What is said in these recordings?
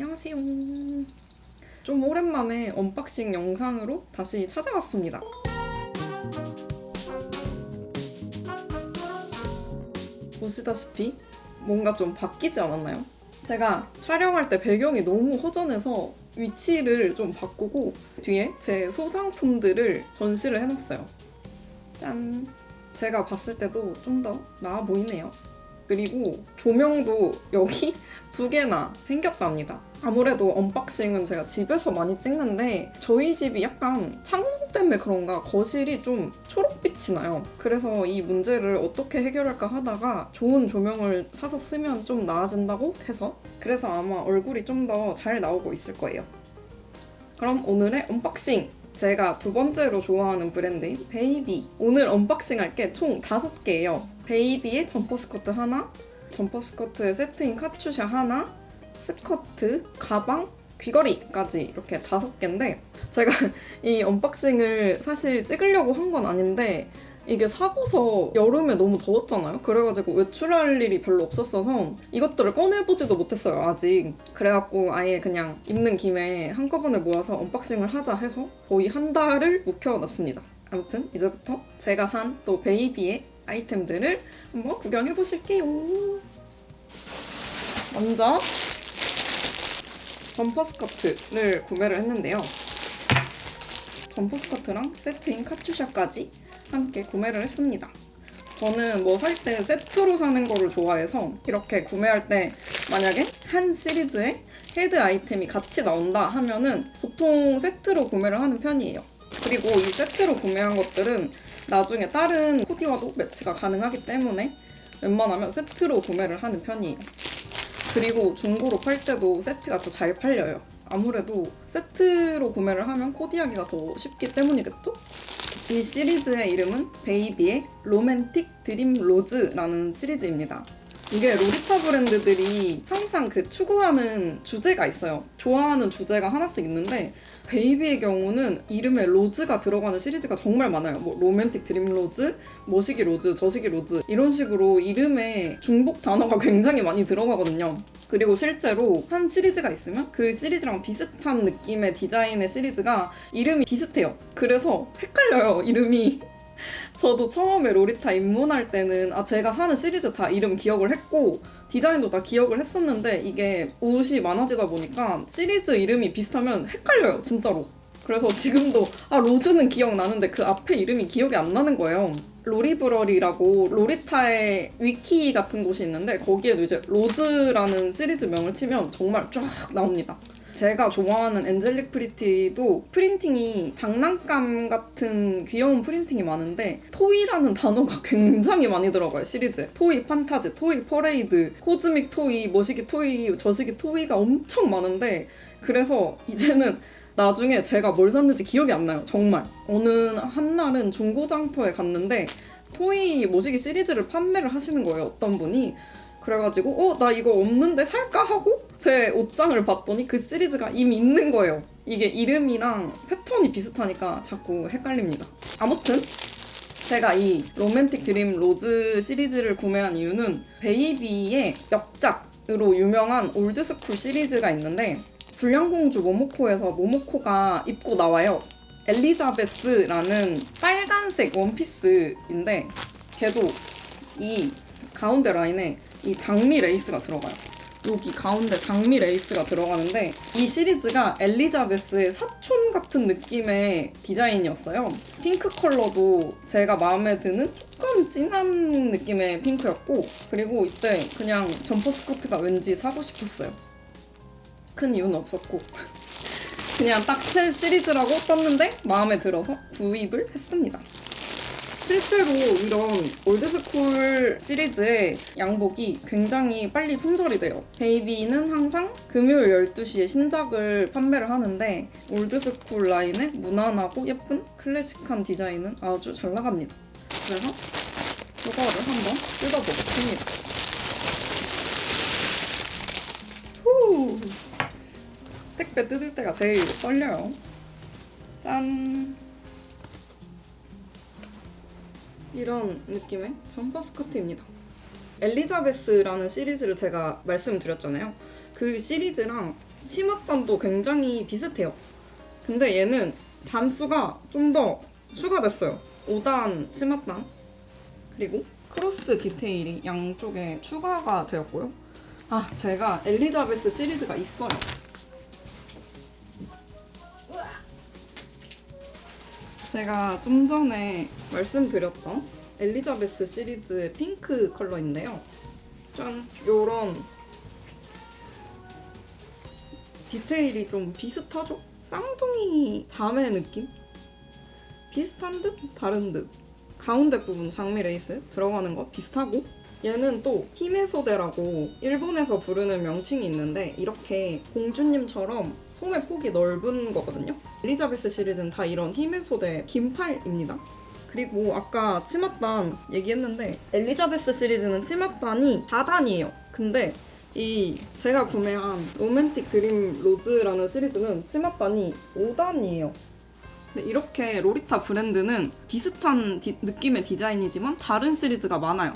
안녕하세요. 좀 오랜만에 언박싱 영상으로 다시 찾아왔습니다. 보시다시피 뭔가 좀 바뀌지 않았나요? 제가 촬영할 때 배경이 너무 허전해서 위치를 좀 바꾸고 뒤에 제 소장품들을 전시를 해놨어요. 짠! 제가 봤을 때도 좀 더 나아 보이네요. 그리고 조명도 여기 2개나 생겼답니다. 아무래도 언박싱은 제가 집에서 많이 찍는데 저희 집이 약간 창문 때문에 그런가 거실이 좀 초록빛이 나요. 그래서 이 문제를 어떻게 해결할까 하다가 좋은 조명을 사서 쓰면 좀 나아진다고 해서 그래서 아마 얼굴이 좀 더 잘 나오고 있을 거예요. 그럼 오늘의 언박싱! 제가 2번째로 좋아하는 브랜드인 베이비. 오늘 언박싱할 게 총 5개예요. 베이비의 점퍼 스커트 하나, 점퍼 스커트의 세트인 카츄샤 하나, 스커트, 가방, 귀걸이까지 이렇게 5개인데 제가 이 언박싱을 사실 찍으려고 한 건 아닌데 이게 사고서 여름에 너무 더웠잖아요. 그래가지고 외출할 일이 별로 없었어서 이것들을 꺼내보지도 못했어요, 아직. 그래갖고 아예 그냥 입는 김에 한꺼번에 모아서 언박싱을 하자 해서 거의 한 달을 묵혀놨습니다. 아무튼 이제부터 제가 산 또 베이비의 아이템들을 한번 구경해보실게요. 먼저 점퍼 스커트를 구매를 했는데요. 점퍼 스커트랑 세트인 카츄샤까지 함께 구매를 했습니다. 저는 뭐 살 때 세트로 사는 거를 좋아해서 이렇게 구매할 때 만약에 한 시리즈에 헤드 아이템이 같이 나온다 하면은 보통 세트로 구매를 하는 편이에요. 그리고 이 세트로 구매한 것들은 나중에 다른 코디와도 매치가 가능하기 때문에 웬만하면 세트로 구매를 하는 편이에요. 그리고 중고로 팔 때도 세트가 더 잘 팔려요. 아무래도 세트로 구매를 하면 코디하기가 더 쉽기 때문이겠죠? 이 시리즈의 이름은 베이비의 로맨틱 드림 로즈라는 시리즈입니다. 이게 로리타 브랜드들이 항상 그 추구하는 주제가 있어요. 좋아하는 주제가 하나씩 있는데 베이비의 경우는 이름에 로즈가 들어가는 시리즈가 정말 많아요. 뭐 로맨틱 드림 로즈, 뭐시기 로즈, 저시기 로즈 이런 식으로 이름에 중복 단어가 굉장히 많이 들어가거든요. 그리고 실제로 한 시리즈가 있으면 그 시리즈랑 비슷한 느낌의 디자인의 시리즈가 이름이 비슷해요. 그래서 헷갈려요, 이름이. 저도 처음에 로리타 입문할 때는 제가 사는 시리즈 다 이름 기억을 했고 디자인도 다 기억을 했었는데 이게 옷이 많아지다 보니까 시리즈 이름이 비슷하면 헷갈려요, 진짜로. 그래서 지금도 로즈는 기억나는데 그 앞에 이름이 기억이 안 나는 거예요. 로리브러리라고 로리타의 위키 같은 곳이 있는데 거기에도 이제 로즈라는 시리즈명을 치면 정말 쫙 나옵니다. 제가 좋아하는 엔젤릭 프리티도 프린팅이 장난감 같은 귀여운 프린팅이 많은데 토이라는 단어가 굉장히 많이 들어가요, 시리즈에. 토이 판타지, 토이 퍼레이드, 코즈믹 토이, 뭐시기 토이, 저시기 토이가 엄청 많은데 그래서 이제는 나중에 제가 뭘 샀는지 기억이 안 나요, 정말. 어느 한날은 중고장터에 갔는데 토이 모시기 시리즈를 판매를 하시는 거예요, 어떤 분이. 그래가지고 나 이거 없는데 살까 하고 제 옷장을 봤더니 그 시리즈가 이미 있는 거예요. 이게 이름이랑 패턴이 비슷하니까 자꾸 헷갈립니다. 아무튼 제가 이 로맨틱 드림 로즈 시리즈를 구매한 이유는 베이비의 역작으로 유명한 올드스쿨 시리즈가 있는데 불량공주 모모코에서 모모코가 입고 나와요. 엘리자베스라는 빨간색 원피스인데 걔도 이 가운데 라인에 이 장미 레이스가 들어가요. 여기 가운데 장미 레이스가 들어가는데 이 시리즈가 엘리자베스의 사촌 같은 느낌의 디자인이었어요. 핑크 컬러도 제가 마음에 드는 조금 진한 느낌의 핑크였고 그리고 이때 그냥 점퍼 스커트가 왠지 사고 싶었어요. 큰 이유는 없었고 그냥 딱 시리즈라고 떴는데 마음에 들어서 구입을 했습니다. 실제로 이런 올드스쿨 시리즈의 양복이 굉장히 빨리 품절이 돼요. 베이비는 항상 금요일 12시에 신작을 판매를 하는데 올드스쿨 라인의 무난하고 예쁜 클래식한 디자인은 아주 잘 나갑니다. 그래서 이거를 한번 뜯어보겠습니다. 후! 택배 뜯을 때가 제일 떨려요. 짠! 이런 느낌의 점퍼 스커트입니다. 엘리자베스라는 시리즈를 제가 말씀드렸잖아요. 그 시리즈랑 치맛단도 굉장히 비슷해요. 근데 얘는 단수가 좀 더 추가됐어요. 5단 치맛단 그리고 크로스 디테일이 양쪽에 추가가 되었고요. 아, 제가 엘리자베스 시리즈가 있어요. 제가 좀 전에 말씀드렸던 엘리자베스 시리즈의 핑크 컬러인데요. 짠! 요런 디테일이 좀 비슷하죠? 쌍둥이 자매 느낌? 비슷한 듯 다른 듯. 가운데 부분 장미 레이스 들어가는 거 비슷하고, 얘는 또 히메소데라고 일본에서 부르는 명칭이 있는데 이렇게 공주님처럼 소매 폭이 넓은 거거든요. 엘리자베스 시리즈는 다 이런 히메소데 긴팔입니다. 그리고 아까 치맛단 얘기했는데 엘리자베스 시리즈는 치맛단이 4단이에요. 근데 이 제가 구매한 로맨틱 드림 로즈라는 시리즈는 치맛단이 5단이에요. 근데 이렇게 로리타 브랜드는 비슷한 느낌의 디자인이지만 다른 시리즈가 많아요.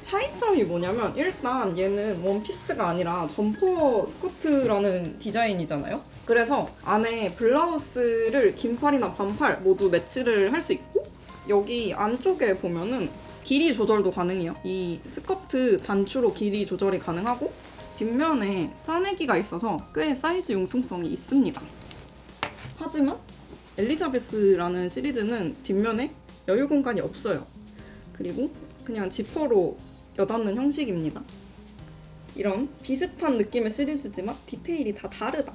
차이점이 뭐냐면 일단 얘는 원피스가 아니라 점퍼 스커트라는 디자인이잖아요. 그래서 안에 블라우스를 긴팔이나 반팔 모두 매치를 할 수 있고, 여기 안쪽에 보면은 길이 조절도 가능해요. 이 스커트 단추로 길이 조절이 가능하고 뒷면에 짜내기가 있어서 꽤 사이즈 융통성이 있습니다. 하지만 엘리자베스라는 시리즈는 뒷면에 여유 공간이 없어요. 그리고 그냥 지퍼로 여닫는 형식입니다. 이런 비슷한 느낌의 시리즈지만 디테일이 다 다르다.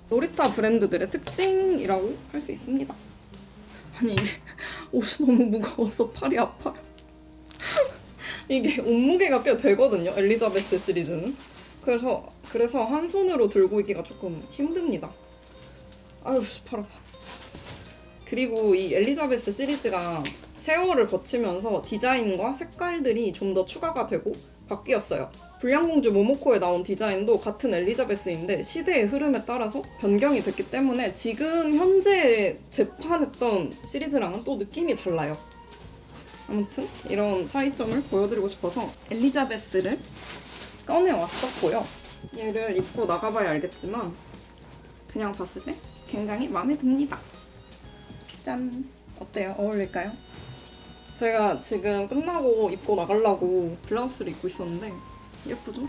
로리타 브랜드들의 특징이라고 할 수 있습니다. 아니 이게 옷이 너무 무거워서 팔이 아파요. 이게 옷무게가 꽤 되거든요, 엘리자베스 시리즈는. 그래서 한 손으로 들고 있기가 조금 힘듭니다. 아유, 팔 아파. 그리고 이 엘리자베스 시리즈가 세월을 거치면서 디자인과 색깔들이 좀 더 추가가 되고 바뀌었어요. 불량공주 모모코에 나온 디자인도 같은 엘리자베스인데 시대의 흐름에 따라서 변경이 됐기 때문에 지금 현재 재판했던 시리즈랑은 또 느낌이 달라요. 아무튼 이런 차이점을 보여드리고 싶어서 엘리자베스를 꺼내왔었고요. 얘를 입고 나가봐야 알겠지만 그냥 봤을 때 굉장히 마음에 듭니다. 짠! 어때요? 어울릴까요? 제가 지금 끝나고 입고 나가려고 블라우스를 입고 있었는데 예쁘죠?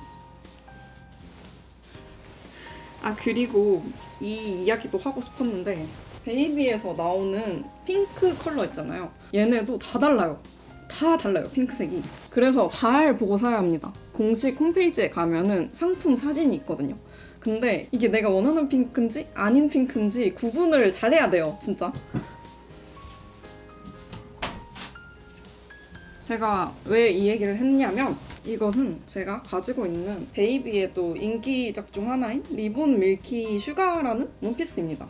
아, 그리고 이 이야기도 하고 싶었는데 베이비에서 나오는 핑크 컬러 있잖아요. 얘네도 다 달라요. 다 달라요, 핑크색이. 그래서 잘 보고 사야 합니다. 공식 홈페이지에 가면은 상품 사진이 있거든요. 근데 이게 내가 원하는 핑크인지 아닌 핑크인지 구분을 잘해야 돼요, 진짜. 제가 왜 이 얘기를 했냐면 이것은 제가 가지고 있는 베이비의 또 인기작 중 하나인 리본 밀키 슈가라는 원피스입니다.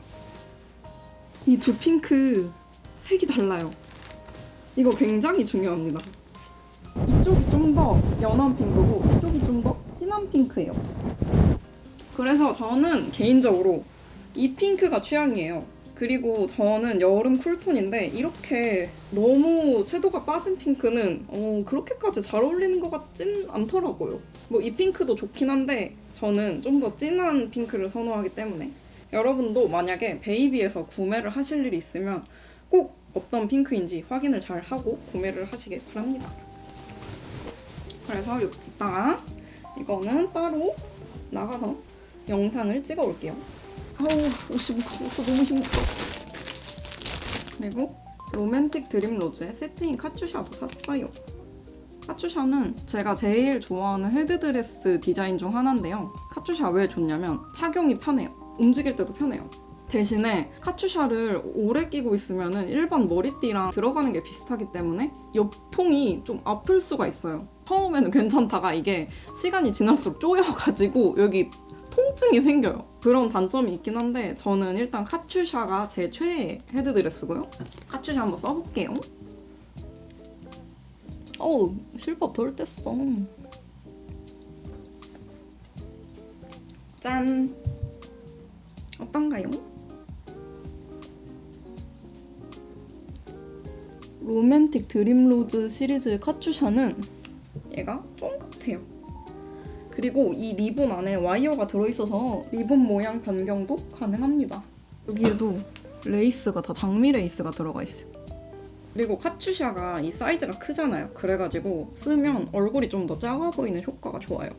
이 두 핑크 색이 달라요. 이거 굉장히 중요합니다. 이쪽이 좀 더 연한 핑크고 이쪽이 좀 더 진한 핑크예요. 그래서 저는 개인적으로 이 핑크가 취향이에요. 그리고 저는 여름 쿨톤인데 이렇게 너무 채도가 빠진 핑크는 그렇게까지 잘 어울리는 것 같진 않더라고요. 뭐 이 핑크도 좋긴 한데 저는 좀 더 진한 핑크를 선호하기 때문에 여러분도 만약에 베이비에서 구매를 하실 일이 있으면 꼭 어떤 핑크인지 확인을 잘 하고 구매를 하시길 바랍니다. 그래서 이따가 이거는 따로 나가서 영상을 찍어 올게요. 아우, 옷이 무거워서 너무 힘들어. 그리고 로맨틱 드림 로즈의 세트인 카츄샤도 샀어요. 카츄샤는 제가 제일 좋아하는 헤드드레스 디자인 중 하나인데요. 카츄샤 왜 좋냐면 착용이 편해요. 움직일 때도 편해요. 대신에 카츄샤를 오래 끼고 있으면 일반 머리띠랑 들어가는 게 비슷하기 때문에 옆통이 좀 아플 수가 있어요. 처음에는 괜찮다가 이게 시간이 지날수록 쪼여가지고 여기 통증이 생겨요. 그런 단점이 있긴 한데 저는 일단 카츄샤가 제 최애 헤드드레스고요. 카츄샤 한번 써볼게요. 어우, 실밥 덜 뗐어. 짠! 어떤가요? 로맨틱 드림 로즈 시리즈 카츄샤는 얘가 쫑 같아요. 그리고 이 리본 안에 와이어가 들어있어서 리본 모양 변경도 가능합니다. 여기에도 레이스가 다 장미 레이스가 들어가 있어요. 그리고 카츄샤가 이 사이즈가 크잖아요. 그래가지고 쓰면 얼굴이 좀 더 작아 보이는 효과가 좋아요.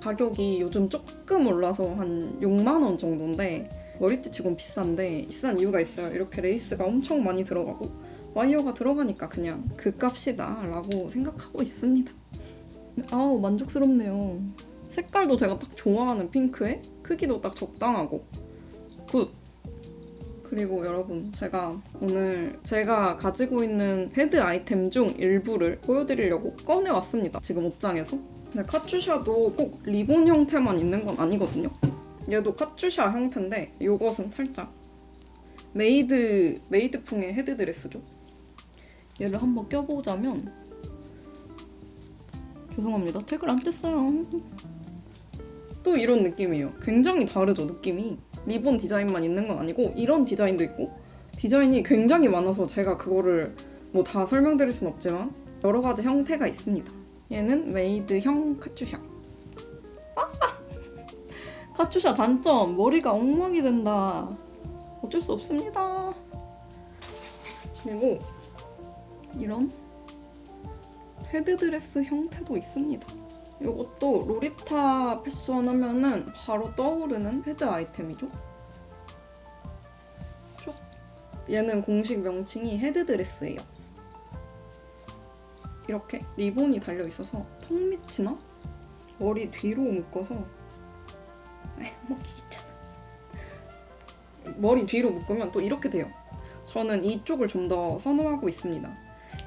가격이 요즘 조금 올라서 한 6만 원 정도인데 머리띠 치곤 비싼데 비싼 이유가 있어요. 이렇게 레이스가 엄청 많이 들어가고 와이어가 들어가니까 그냥 그 값이다 라고 생각하고 있습니다. 아우 만족스럽네요. 색깔도 제가 딱 좋아하는 핑크에 크기도 딱 적당하고 굿! 그리고 여러분 제가 오늘 제가 가지고 있는 헤드 아이템 중 일부를 보여드리려고 꺼내왔습니다. 지금 옷장에서. 근데 카츄샤도 꼭 리본 형태만 있는 건 아니거든요. 얘도 카츄샤 형태인데 이것은 살짝 메이드풍의 헤드드레스죠. 얘를 한번 껴보자면 죄송합니다. 태그를 안 뗐어요. 또 이런 느낌이에요. 굉장히 다르죠, 느낌이. 리본 디자인만 있는 건 아니고 이런 디자인도 있고 디자인이 굉장히 많아서 제가 그거를 뭐 다 설명드릴 순 없지만 여러 가지 형태가 있습니다. 얘는 메이드형 카츄샤. 카츄샤 단점, 머리가 엉망이 된다. 어쩔 수 없습니다. 그리고 이런 헤드드레스 형태도 있습니다. 이것도 로리타 패션 하면은 바로 떠오르는 헤드 아이템이죠. 얘는 공식 명칭이 헤드드레스예요. 이렇게 리본이 달려있어서 턱 밑이나 머리 뒤로 묶어서 먹기 귀찮아. 머리 뒤로 묶으면 또 이렇게 돼요. 저는 이쪽을 좀 더 선호하고 있습니다.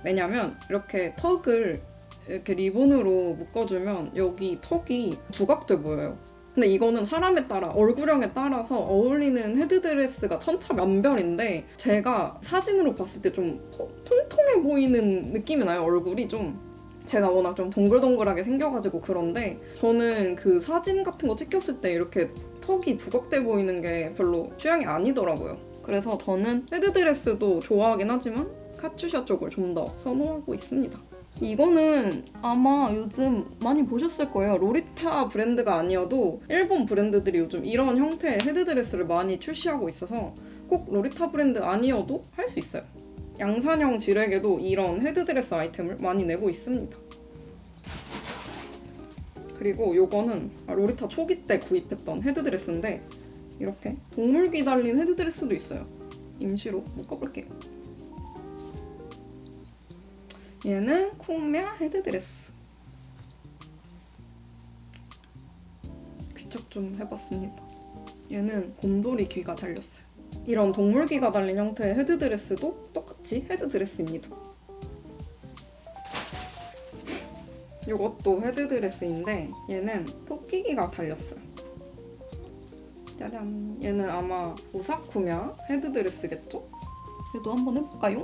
왜냐면 이렇게 턱을 이렇게 리본으로 묶어주면 여기 턱이 부각돼 보여요. 근데 이거는 사람에 따라 얼굴형에 따라서 어울리는 헤드드레스가 천차만별인데 제가 사진으로 봤을 때 좀 통통해 보이는 느낌이 나요. 얼굴이 좀 제가 워낙 좀 동글동글하게 생겨가지고 그런데 저는 그 사진 같은 거 찍혔을 때 이렇게 턱이 부각돼 보이는 게 별로 취향이 아니더라고요. 그래서 저는 헤드드레스도 좋아하긴 하지만 카츄샤 쪽을 좀 더 선호하고 있습니다. 이거는 아마 요즘 많이 보셨을 거예요. 로리타 브랜드가 아니어도 일본 브랜드들이 요즘 이런 형태의 헤드드레스를 많이 출시하고 있어서 꼭 로리타 브랜드 아니어도 할 수 있어요. 양산형 지렉에도 이런 헤드드레스 아이템을 많이 내고 있습니다. 그리고 요거는 로리타 초기 때 구입했던 헤드드레스인데 이렇게 동물귀 달린 헤드드레스도 있어요. 임시로 묶어볼게요. 얘는 쿵메아 헤드드레스. 귀착 좀 해봤습니다. 얘는 곰돌이 귀가 달렸어요. 이런 동물 귀가 달린 형태의 헤드드레스도 똑같이 헤드드레스입니다. 이것도 헤드드레스인데 얘는 토끼귀가 달렸어요. 짜잔! 얘는 아마 우사쿠냐 헤드드레스겠죠? 얘도 한번 해볼까요?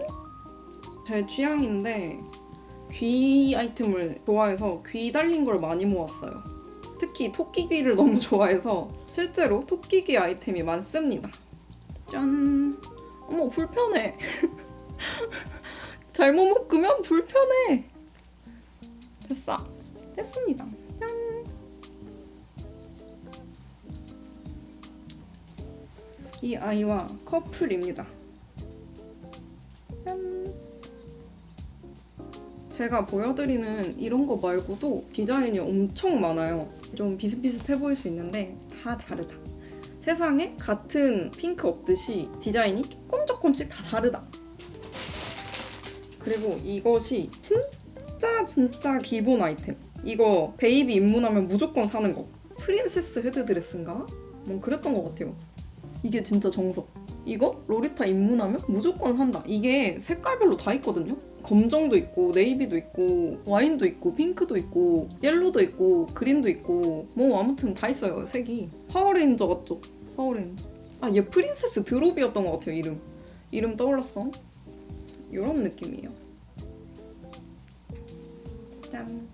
제 취향인데 귀 아이템을 좋아해서 귀 달린 걸 많이 모았어요. 특히 토끼귀를 너무 좋아해서 실제로 토끼귀 아이템이 많습니다. 짠! 어머 불편해. 잘못 묶으면 불편해. 됐습니다. 짠! 이 아이와 커플입니다. 짠! 제가 보여드리는 이런 거 말고도 디자인이 엄청 많아요. 좀 비슷비슷해 보일 수 있는데 다 다르다. 세상에 같은 핑크 없듯이 디자인이 조금씩 다 다르다. 그리고 이것이 진짜 기본 아이템. 이거 베이비 입문하면 무조건 사는 거. 프린세스 헤드드레스인가? 뭐 그랬던 것 같아요. 이게 진짜 정석. 이거 로리타 입문하면 무조건 산다. 이게 색깔별로 다 있거든요. 검정도 있고 네이비도 있고 와인도 있고 핑크도 있고 옐로도 있고 그린도 있고 뭐 아무튼 다 있어요. 색이. 파워레인저 같죠? 파워레인저. 아, 얘 프린세스 드롭이었던 것 같아요. 이름 떠올랐어. 이런 느낌이에요. 짠.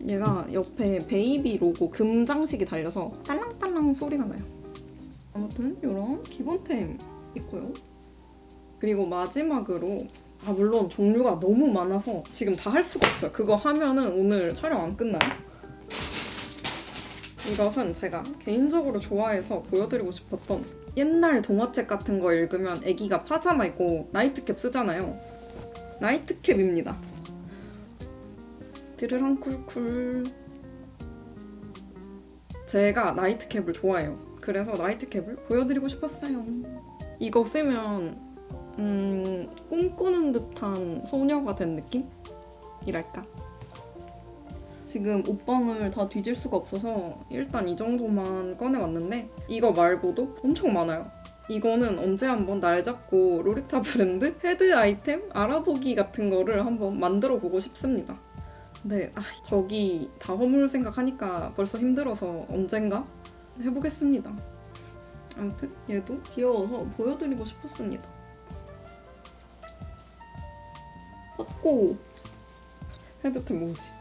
얘가 옆에 베이비 로고 금 장식이 달려서 딸랑딸랑 소리가 나요. 아무튼 이런 기본템 있고요. 그리고 마지막으로 물론 종류가 너무 많아서 지금 다 할 수가 없어요. 그거 하면은 오늘 촬영 안 끝나요. 이것은 제가 개인적으로 좋아해서 보여드리고 싶었던 옛날 동화책 같은 거 읽으면 애기가 파자마 입고 나이트캡 쓰잖아요. 나이트캡입니다. 드르렁 쿨쿨. 제가 나이트캡을 좋아해요. 그래서 나이트캡을 보여드리고 싶었어요. 이거 쓰면 꿈꾸는 듯한 소녀가 된 느낌이랄까? 지금 옷방을 다 뒤질 수가 없어서 일단 이 정도만 꺼내왔는데 이거 말고도 엄청 많아요. 이거는 언제 한번 날 잡고 로리타 브랜드 헤드 아이템 알아보기 같은 거를 한번 만들어 보고 싶습니다. 근데 저기 다 허물 생각하니까 벌써 힘들어서 언젠가 해보겠습니다. 아무튼 얘도 귀여워서 보여드리고 싶었습니다. 고! 헤드템 뭐지?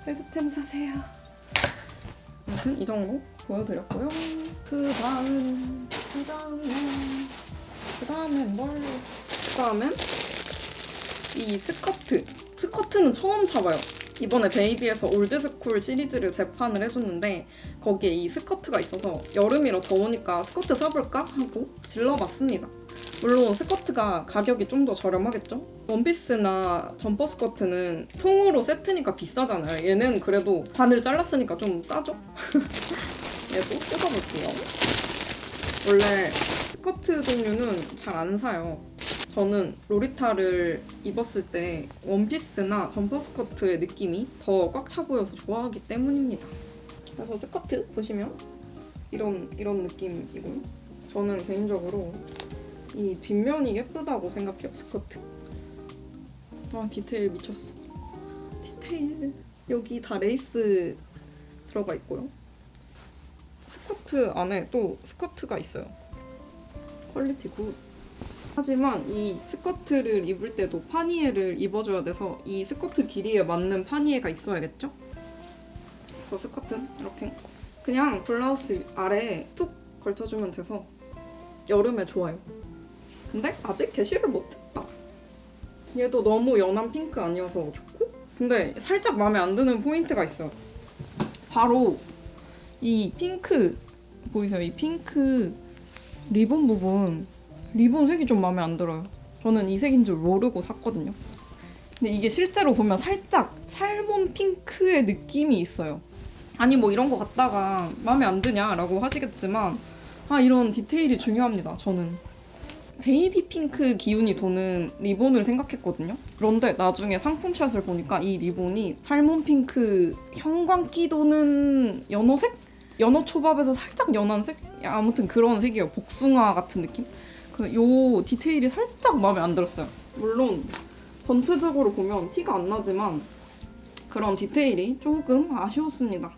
헤드템 사세요. 아무튼 이 정도 보여드렸고요. 그 다음엔 뭘? 그 다음엔 이 스커트는 처음 사봐요. 이번에 베이비에서 올드스쿨 시리즈를 재판을 해줬는데 거기에 이 스커트가 있어서 여름이라 더우니까 스커트 사볼까 하고 질러봤습니다. 물론 스커트가 가격이 좀 더 저렴하겠죠? 원피스나 점퍼 스커트는 통으로 세트니까 비싸잖아요. 얘는 그래도 반을 잘랐으니까 좀 싸죠? 얘도 뜯어볼게요. 원래 스커트 종류는 잘 안 사요. 저는 로리타를 입었을 때 원피스나 점퍼 스커트의 느낌이 더 꽉 차 보여서 좋아하기 때문입니다. 그래서 스커트 보시면 이런 느낌이고요. 저는 개인적으로 이 뒷면이 예쁘다고 생각해요. 스커트. 디테일 미쳤어. 디테일. 여기 다 레이스 들어가 있고요. 스커트 안에 또 스커트가 있어요. 퀄리티 굿. 하지만 이 스커트를 입을 때도 파니에를 입어줘야 돼서 이 스커트 길이에 맞는 파니에가 있어야겠죠? 그래서 스커트는 이렇게 그냥 블라우스 아래에 툭 걸쳐주면 돼서 여름에 좋아요. 근데 아직 게시를 못했다. 얘도 너무 연한 핑크 아니어서 좋고, 근데 살짝 마음에 안 드는 포인트가 있어요. 바로 이 핑크 보이세요? 이 핑크 리본 부분, 리본 색이 좀 마음에 안 들어요. 저는 이 색인 줄 모르고 샀거든요. 근데 이게 실제로 보면 살짝 살몬 핑크의 느낌이 있어요. 아니 뭐 이런 거 갖다가 마음에 안 드냐라고 하시겠지만 이런 디테일이 중요합니다. 저는 베이비 핑크 기운이 도는 리본을 생각했거든요. 그런데 나중에 상품샷을 보니까 이 리본이 살몬 핑크 형광기 도는 연어색? 연어 초밥에서 살짝 연한 색? 아무튼 그런 색이에요. 복숭아 같은 느낌? 요 디테일이 살짝 마음에 안 들었어요. 물론 전체적으로 보면 티가 안 나지만 그런 디테일이 조금 아쉬웠습니다.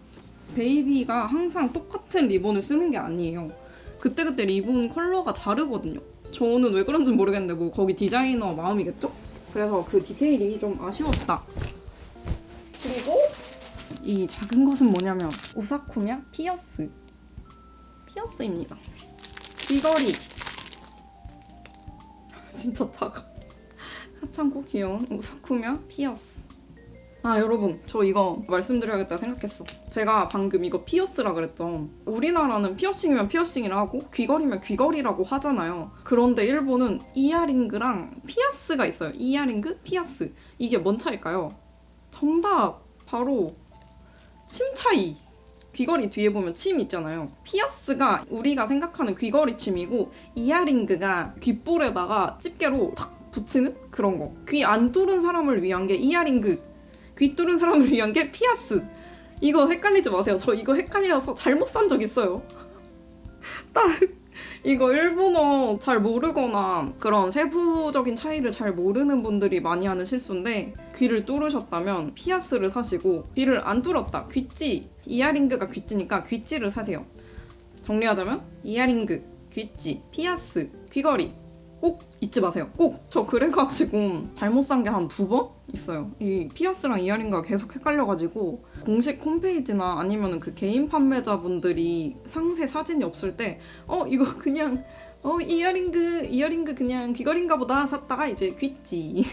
베이비가 항상 똑같은 리본을 쓰는 게 아니에요. 그때그때 리본 컬러가 다르거든요. 저는 왜 그런지 모르겠는데 뭐 거기 디자이너 마음이겠죠? 그래서 그 디테일이 좀 아쉬웠다. 그리고 이 작은 것은 뭐냐면 우사쿠냐 피어스입니다. 귀걸이 진짜 작아. 하찮고 귀여운 우사쿠냐 피어스. 여러분 저 이거 말씀드려야겠다 생각했어. 제가 방금 이거 피어스라 그랬죠. 우리나라는 피어싱이면 피어싱이라 하고 귀걸이면 귀걸이라고 하잖아요. 그런데 일본은 이어링그랑 피어스가 있어요. 이어링그, 피어스. 이게 뭔 차일까요? 정답! 바로 침 차이. 귀걸이 뒤에 보면 침 있잖아요. 피어스가 우리가 생각하는 귀걸이 침이고 이어링그가 귓볼에다가 집게로 탁 붙이는 그런 거. 귀 안 뚫은 사람을 위한 게 이어링그, 귀 뚫은 사람을 위한 게 피어스. 이거 헷갈리지 마세요. 저 이거 헷갈려서 잘못 산 적 있어요. 딱 이거 일본어 잘 모르거나 그런 세부적인 차이를 잘 모르는 분들이 많이 하는 실수인데, 귀를 뚫으셨다면 피어스를 사시고, 귀를 안 뚫었다, 귀찌, 이어링그가 귀찌니까 귀찌를 사세요. 정리하자면 이어링그, 귀찌, 피어스, 귀걸이 꼭 잊지 마세요. 꼭. 저 그래가지고 잘못 산 게 한 2번 있어요. 이 피어스랑 이어링과 계속 헷갈려가지고 공식 홈페이지나 아니면 그 개인 판매자분들이 상세 사진이 없을 때 이거 그냥 이어링그 그냥 귀걸이인가 보다 샀다가 이제 귀찌.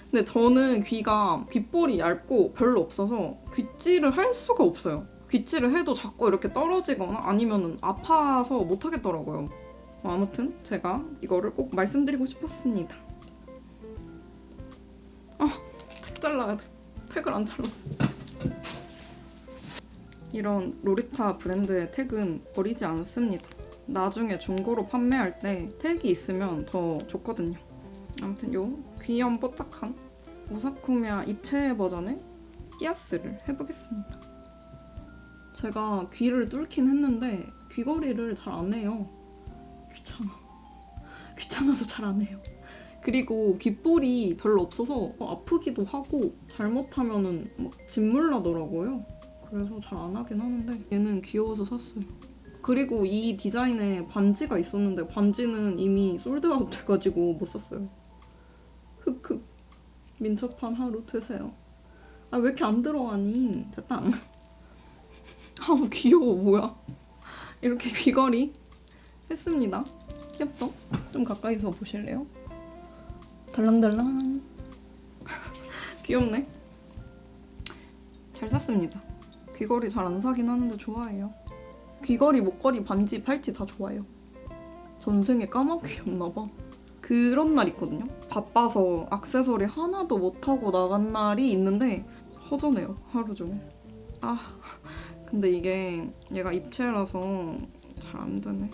근데 저는 귓볼이 얇고 별로 없어서 귀찌를 할 수가 없어요. 귀찌를 해도 자꾸 이렇게 떨어지거나 아니면 아파서 못 하겠더라고요. 아무튼 제가 이거를 꼭 말씀드리고 싶었습니다. 잘라야 돼. 택을 안 잘랐어. 이런 로리타 브랜드의 택은 버리지 않습니다. 나중에 중고로 판매할 때 택이 있으면 더 좋거든요. 아무튼 요 귀염 뽀짝한 오사쿠미야 입체 버전의 끼아스를 해보겠습니다. 제가 귀를 뚫긴 했는데 귀걸이를 잘 안 해요. 귀찮아서 잘 안 해요. 그리고 귓볼이 별로 없어서 아프기도 하고 잘못하면은 막 진물 나더라고요. 그래서 잘 안 하긴 하는데 얘는 귀여워서 샀어요. 그리고 이 디자인에 반지가 있었는데 반지는 이미 솔드아웃 돼가지고 못 샀어요. 흑흑. 민첩한 하루 되세요. 왜 이렇게 안 들어가니? 됐다. 귀여워. 뭐야. 이렇게 귀걸이 했습니다. 귀엽죠? 좀 가까이서 보실래요? 달랑달랑. 귀엽네. 잘 샀습니다. 귀걸이 잘 안 사긴 하는데 좋아해요. 귀걸이, 목걸이, 반지, 팔찌 다 좋아해요. 전생에 까마귀였나봐. 그런 날 있거든요. 바빠서 액세서리 하나도 못하고 나간 날이 있는데 허전해요. 하루 종일. 근데 이게 얘가 입체라서 잘 안 되네.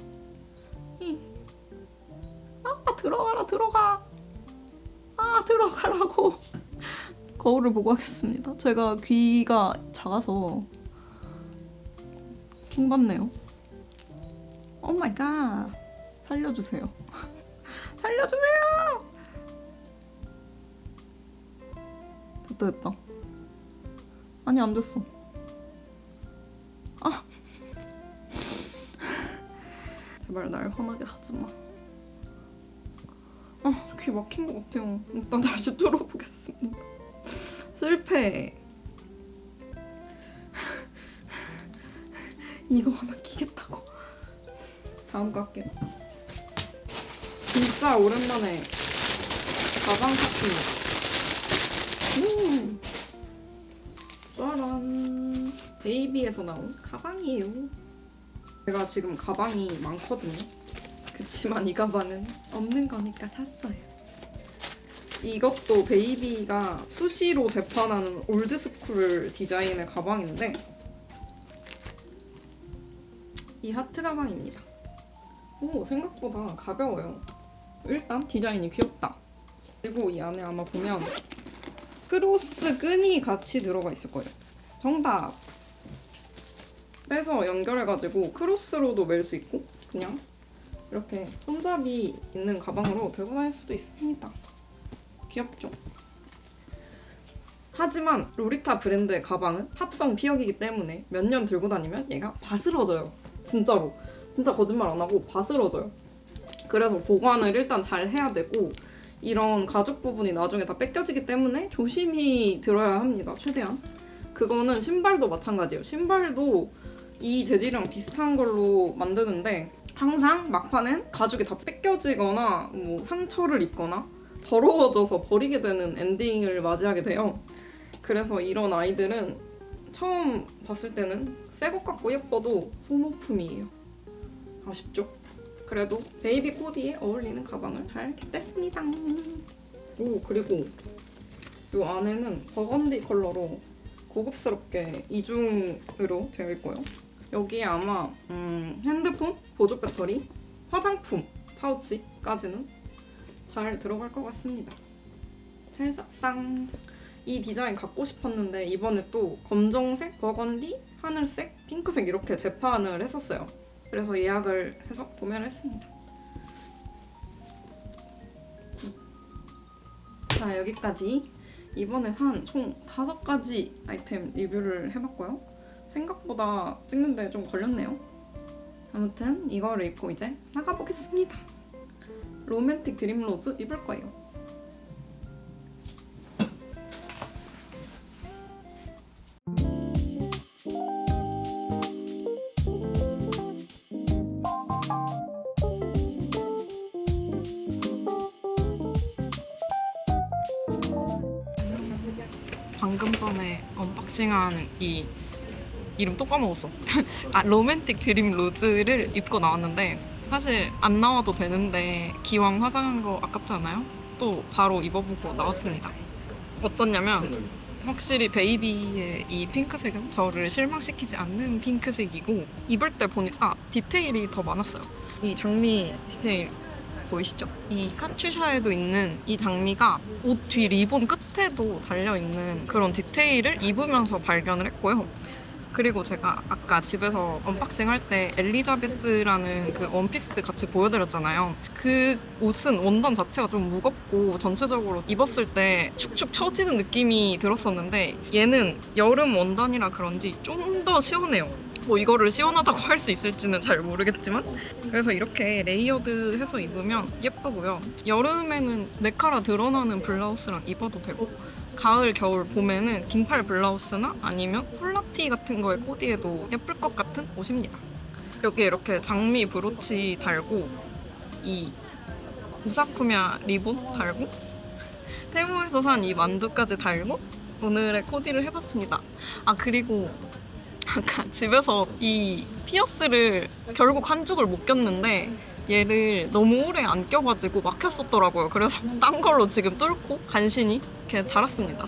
들어가. 들어가라고. 거울을 보고 하겠습니다. 제가 귀가 작아서 킹받네요. 오 마이 갓. 살려주세요. 살려주세요. 됐다. 아니 안 됐어. 제발 날 화나게 하지 마. 귀 막힌 것 같아요. 일단 다시 뚫어보겠습니다. 실패. 이거 하나 끼겠다고. 다음 거 할게요. 진짜 오랜만에 가방 샀습니다. 짜란. 베이비에서 나온 가방이에요. 제가 지금 가방이 많거든요. 그치만 이 가방은 없는 거니까 샀어요. 이것도 베이비가 수시로 재판하는 올드스쿨 디자인의 가방인데 이 하트 가방입니다. 생각보다 가벼워요. 일단 디자인이 귀엽다. 그리고 이 안에 아마 보면 크로스 끈이 같이 들어가 있을 거예요. 정답! 빼서 연결해가지고 크로스로도 멜 수 있고 그냥 이렇게 손잡이 있는 가방으로 들고 다닐 수도 있습니다. 귀엽죠? 하지만 로리타 브랜드의 가방은 합성 피혁이기 때문에 몇 년 들고 다니면 얘가 바스러져요. 진짜로. 진짜 거짓말 안 하고 바스러져요. 그래서 보관을 일단 잘 해야 되고 이런 가죽 부분이 나중에 다 뺏겨지기 때문에 조심히 들어야 합니다. 최대한. 그거는 신발도 마찬가지예요. 신발도 이 재질이랑 비슷한 걸로 만드는데 항상 막판엔 가죽이 다 뺏겨지거나 뭐 상처를 입거나 더러워져서 버리게 되는 엔딩을 맞이하게 돼요. 그래서 이런 아이들은 처음 봤을 때는 새 것 같고 예뻐도 소모품이에요. 아쉽죠? 그래도 베이비 코디에 어울리는 가방을 잘 겠습니다. 그리고 이 안에는 버건디 컬러로 고급스럽게 이중으로 되어 있고요. 여기에 아마 핸드폰, 보조 배터리, 화장품 파우치까지는 잘 들어갈 것 같습니다. 잘 샀당. 이 디자인 갖고 싶었는데 이번에 또 검정색, 버건디, 하늘색, 핑크색 이렇게 재판을 했었어요. 그래서 예약을 해서 구매를 했습니다. 자, 여기까지 이번에 산 총 5가지 아이템 리뷰를 해봤고요. 생각보다 찍는데 좀 걸렸네요. 아무튼 이거를 입고 이제 나가보겠습니다. 로맨틱 드림로즈 입을 거예요. 방금 전에 언박싱한 이 이름 또 까먹었어. 로맨틱 드림 로즈를 입고 나왔는데 사실 안 나와도 되는데 기왕 화장한 거 아깝지 않아요? 또 바로 입어보고 나왔습니다. 어떻냐면 확실히 베이비의 이 핑크색은 저를 실망시키지 않는 핑크색이고 입을 때 보니까 디테일이 더 많았어요. 이 장미 디테일 보이시죠? 이 카츄샤에도 있는 이 장미가 옷 뒤 리본 끝에도 달려있는 그런 디테일을 입으면서 발견을 했고요. 그리고 제가 아까 집에서 언박싱 할 때 엘리자베스라는 그 원피스 같이 보여드렸잖아요. 그 옷은 원단 자체가 좀 무겁고 전체적으로 입었을 때 축축 처지는 느낌이 들었었는데 얘는 여름 원단이라 그런지 좀 더 시원해요. 뭐 이거를 시원하다고 할 수 있을지는 잘 모르겠지만 그래서 이렇게 레이어드해서 입으면 예쁘고요. 여름에는 네카라 드러나는 블라우스랑 입어도 되고 가을, 겨울, 봄에는 긴팔 블라우스나 아니면 폴라티 같은 거에 코디해도 예쁠 것 같은 옷입니다. 여기 이렇게 장미 브로치 달고 이 우사쿠냐 리본 달고 테무에서 산 이 만두까지 달고 오늘의 코디를 해봤습니다. 아 그리고 아까 집에서 이 피어스를 결국 한쪽을 못 꼈는데 얘를 너무 오래 안 껴가지고 막혔었더라고요. 그래서 딴 걸로 지금 뚫고 간신히 이렇게 달았습니다.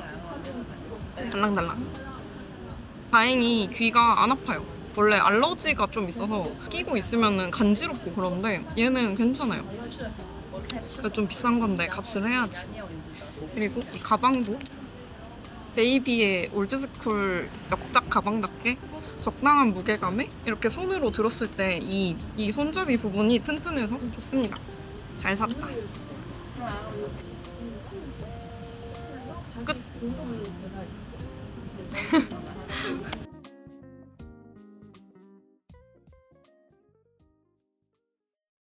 달랑달랑. 다행히 귀가 안 아파요. 원래 알러지가 좀 있어서 끼고 있으면 간지럽고 그런데 얘는 괜찮아요. 좀 비싼 건데 값을 해야지. 그리고 이 가방도 베이비의 올드스쿨 역작 가방답게 적당한 무게감에 이렇게 손으로 들었을 때 이 손잡이 부분이 튼튼해서 좋습니다. 잘 샀다. 끝.